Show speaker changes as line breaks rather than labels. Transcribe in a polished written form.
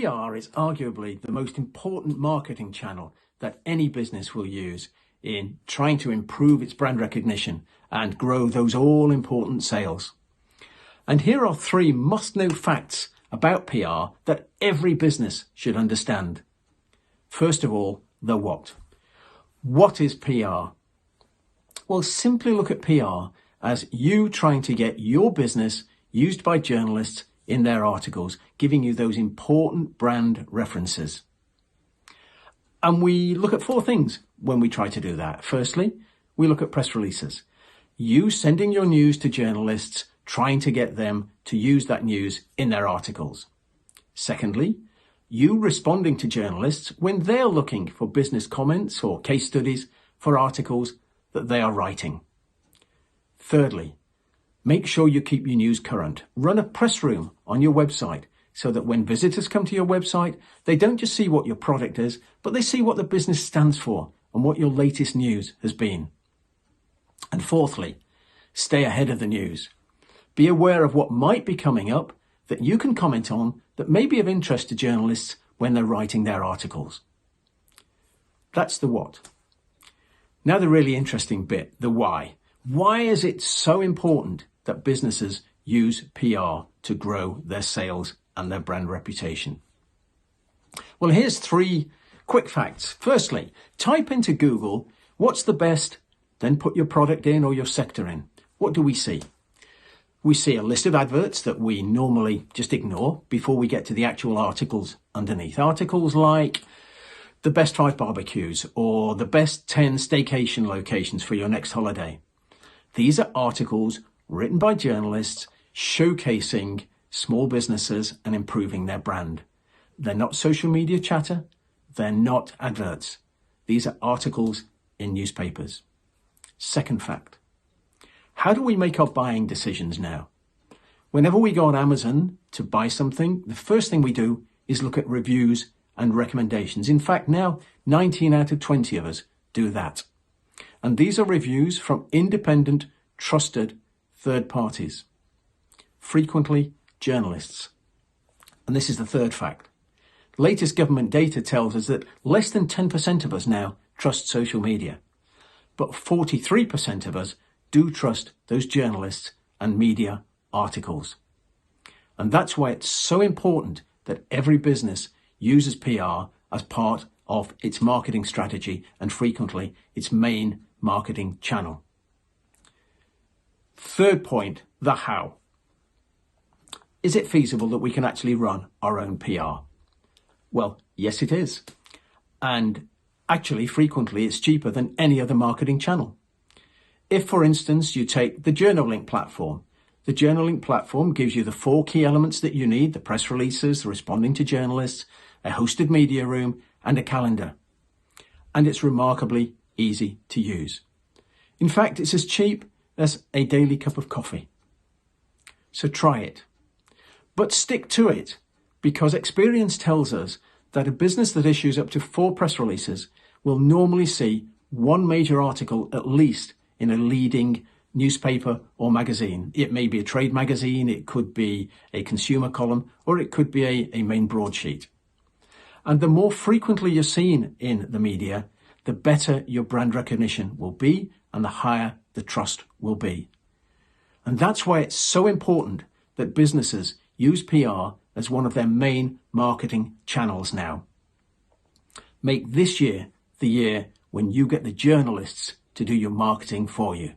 PR is arguably the most important marketing channel that any business will use in trying to improve its brand recognition and grow those all-important sales. And here are 3 must-know facts about PR that every business should understand. First of all, the what. What is PR? Well, simply look at PR as you trying to get your business used by journalists in their articles, giving you those important brand references. And we look at 4 things when we try to do that. Firstly, we look at press releases. You sending your news to journalists, trying to get them to use that news in their articles. Secondly, you responding to journalists when they're looking for business comments or case studies for articles that they are writing. Thirdly, make sure you keep your news current. Run a press room on your website so that when visitors come to your website, they don't just see what your product is, but they see what the business stands for and what your latest news has been. And fourthly, stay ahead of the news. Be aware of what might be coming up that you can comment on that may be of interest to journalists when they're writing their articles. That's the what. Now the really interesting bit, the why. Why is it so important that businesses use PR to grow their sales and their brand reputation? Well, here's 3 quick facts. Firstly, type into Google, what's the best, then put your product in or your sector in. What do we see? We see a list of adverts that we normally just ignore before we get to the actual articles underneath. Articles like the best 5 barbecues or the best 10 staycation locations for your next holiday. These are articles written by journalists showcasing small businesses and improving their brand. They're not social media chatter. They're not adverts. These are articles in newspapers. Second fact. How do we make our buying decisions now? Whenever we go on Amazon to buy something, the first thing we do is look at reviews and recommendations. In fact, now 19 out of 20 of us do that. And these are reviews from independent, trusted third parties, frequently journalists. And this is the third fact. Latest government data tells us that less than 10% of us now trust social media, but 43% of us do trust those journalists and media articles. And that's why it's so important that every business uses PR as part of its marketing strategy and frequently its main marketing channel. Third point, the how. Is it feasible that we can actually run our own PR? Well, yes, it is. And actually, frequently, it's cheaper than any other marketing channel. If, for instance, you take the JournalLink platform, the JournalLink platform gives you the 4 key elements that you need: the press releases, the responding to journalists, a hosted media room, and a calendar. And it's remarkably easy to use. In fact, it's as cheap as a daily cup of coffee. So try it. But stick to it, because experience tells us that a business that issues up to 4 press releases will normally see 1 major article at least in a leading newspaper or magazine. It may be a trade magazine, it could be a consumer column, or it could be a main broadsheet. And the more frequently you're seen in the media, the better your brand recognition will be and the higher the trust will be. And that's why it's so important that businesses use PR as one of their main marketing channels now. Make this year the year when you get the journalists to do your marketing for you.